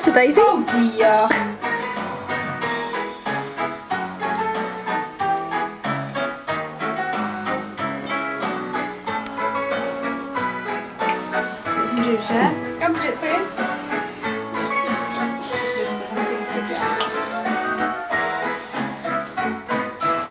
to Daisy. Oh dear. Put some juice, yeah? Go and do it for you.